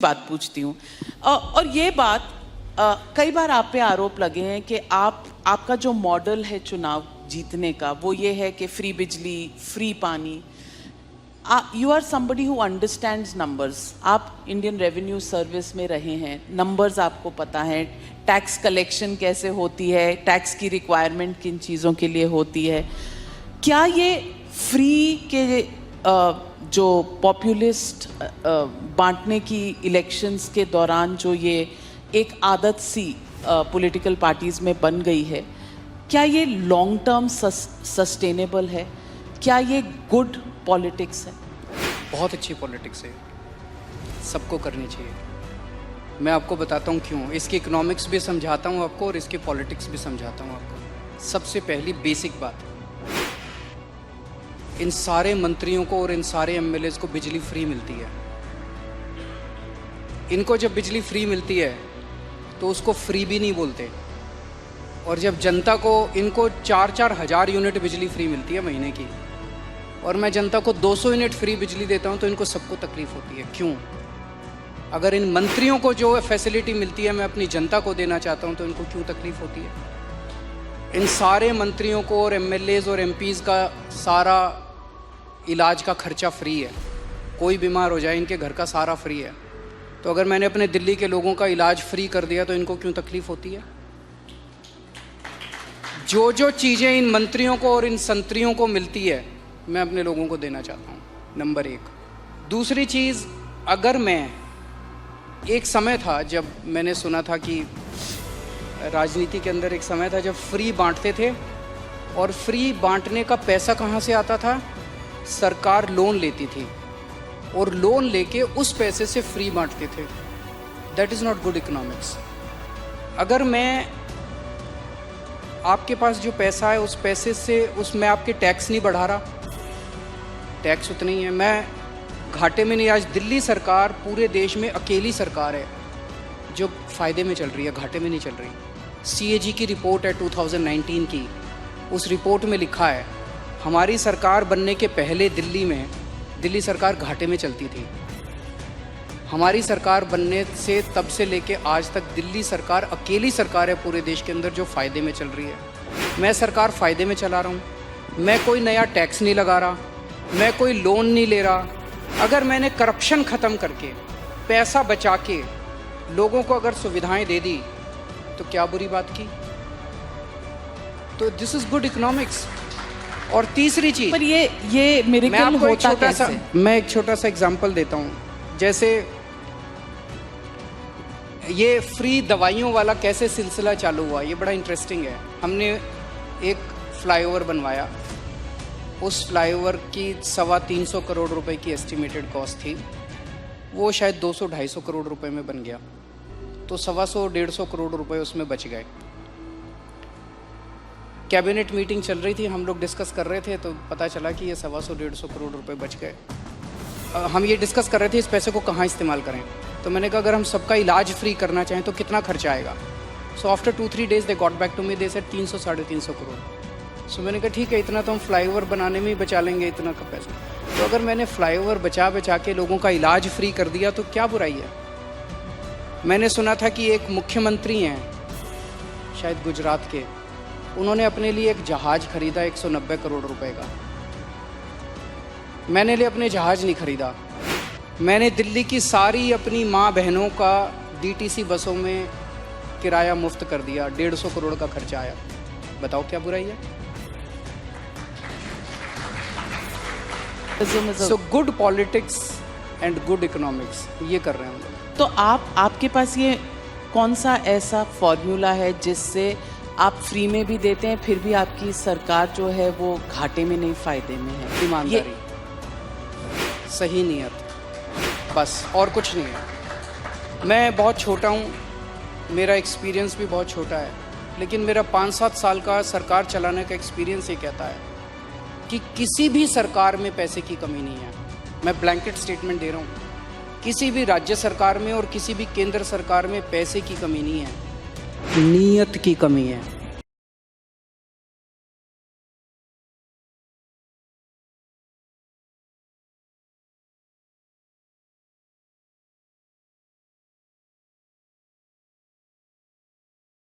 बात पूछती हूँ और ये बात कई बार आप पे आरोप लगे हैं कि आपका जो मॉडल है चुनाव जीतने का वो ये है कि फ्री बिजली, फ्री पानी। You are somebody who understands numbers. आप इंडियन रेवेन्यू सर्विस में रहे हैं, नंबर्स आपको पता है, टैक्स कलेक्शन कैसे होती है, टैक्स की रिक्वायरमेंट किन चीज़ों के लिए होती है। क्या ये फ्री के जो पॉपुलिस्ट बांटने की इलेक्शंस के दौरान जो ये एक आदत सी पॉलिटिकल पार्टीज़ में बन गई है, क्या ये लॉन्ग टर्म सस्टेनेबल है? क्या ये गुड पॉलिटिक्स है? बहुत अच्छी पॉलिटिक्स है, सबको करनी चाहिए। मैं आपको बताता हूँ क्यों। इसकी इकोनॉमिक्स भी समझाता हूँ आपको और इसकी पॉलिटिक्स भी समझाता हूँ आपको। सबसे पहली बेसिक बात, इन सारे मंत्रियों को और इन सारे एमएलएज को बिजली फ्री मिलती है। इनको जब बिजली फ्री मिलती है तो उसको फ्री भी नहीं बोलते, और जब जनता को इनको 4-4 हज़ार यूनिट बिजली फ्री मिलती है महीने की, और मैं जनता को 200 यूनिट फ्री बिजली देता हूं, तो इनको सबको तकलीफ होती है। क्यों? अगर इन मंत्रियों को जो फैसिलिटी मिलती है मैं अपनी जनता को देना चाहता हूं, तो इनको क्यों तकलीफ होती है? इन सारे मंत्रियों को और एमएलएज और एमपीज़ का सारा इलाज का खर्चा फ्री है। कोई बीमार हो जाए इनके घर का सारा फ्री है। तो अगर मैंने अपने दिल्ली के लोगों का इलाज फ्री कर दिया तो इनको क्यों तकलीफ होती है? जो जो चीज़ें इन मंत्रियों को और इन संतरियों को मिलती है मैं अपने लोगों को देना चाहता हूँ, नंबर 1। दूसरी चीज़, अगर मैं, एक समय था जब मैंने सुना था कि राजनीति के अंदर एक समय था जब फ्री बांटते थे, और फ्री बांटने का पैसा कहाँ से आता था? सरकार लोन लेती थी और लोन लेके उस पैसे से फ्री बांटते थे। That is not good economics. अगर मैं, आपके पास जो पैसा है उस पैसे से मैं आपके टैक्स नहीं बढ़ा रहा, टैक्स उतना ही है, मैं घाटे में नहीं। आज दिल्ली सरकार पूरे देश में अकेली सरकार है जो फ़ायदे में चल रही है, घाटे में नहीं चल रही। CAG की रिपोर्ट है 2019 की, उस रिपोर्ट में लिखा है हमारी सरकार बनने के पहले दिल्ली सरकार घाटे में चलती थी। हमारी सरकार बनने से तब से लेके आज तक दिल्ली सरकार अकेली सरकार है पूरे देश के अंदर जो फ़ायदे में चल रही है। मैं सरकार फ़ायदे में चला रहा हूँ, मैं कोई नया टैक्स नहीं लगा रहा, मैं कोई लोन नहीं ले रहा। अगर मैंने करप्शन ख़त्म करके पैसा बचा के लोगों को अगर सुविधाएं दे दी तो क्या बुरी बात की? तो दिस इज़ गुड इकोनॉमिक्स। और तीसरी चीज़, पर ये मिरेकल होता कैसे? मैं एक छोटा सा एग्जांपल देता हूँ। जैसे ये फ्री दवाइयों वाला कैसे सिलसिला चालू हुआ, ये बड़ा इंटरेस्टिंग है। हमने एक फ्लाईओवर बनवाया, उस फ्लाईओवर की 325 करोड़ रुपए की एस्टिमेटेड कॉस्ट थी, वो शायद 200-250 करोड़ रुपए में बन गया, तो 125-150 करोड़ रुपए उसमें बच गए। कैबिनेट मीटिंग चल रही थी, हम लोग डिस्कस कर रहे थे, तो पता चला कि ये 125-150 करोड़ रुपए बच गए। हम ये डिस्कस कर रहे थे इस पैसे को कहाँ इस्तेमाल करें। तो मैंने कहा अगर हम सबका इलाज फ्री करना चाहें तो कितना खर्चा आएगा? So after 2-3 days they got back to me, they said 300-350 crore. So मैंने कहा ठीक है, इतना तो हम फ्लाईओवर बनाने में ही बचा लेंगे, इतना का पैसा। तो अगर मैंने फ्लाईओवर बचा के लोगों का इलाज फ्री कर दिया तो क्या बुराई है? मैंने सुना था कि एक मुख्यमंत्री हैं शायद गुजरात के, उन्होंने अपने लिए एक जहाज़ खरीदा 190 करोड़ रुपए का। मैंने लिए अपने जहाज़ नहीं खरीदा, मैंने दिल्ली की सारी अपनी माँ बहनों का DTC बसों में किराया मुफ्त कर दिया, 150 करोड़ का खर्चा आया। बताओ क्या बुराई है? So good politics and good economics, ये कर रहे हैं हम लोग। तो आपके पास ये कौन सा ऐसा फॉर्मूला है जिससे आप फ्री में भी देते हैं फिर भी आपकी सरकार जो है वो घाटे में नहीं, फायदे में है? ईमानदारी, सही नियत, बस और कुछ नहीं है। मैं बहुत छोटा हूँ, मेरा एक्सपीरियंस भी बहुत छोटा है, लेकिन मेरा 5-7 साल का सरकार चलाने का एक्सपीरियंस ये कहता है कि किसी भी सरकार में पैसे की कमी नहीं है। मैं ब्लैंकेट स्टेटमेंट दे रहा हूँ, किसी भी राज्य सरकार में और किसी भी केंद्र सरकार में पैसे की कमी नहीं है, नीयत की कमी है।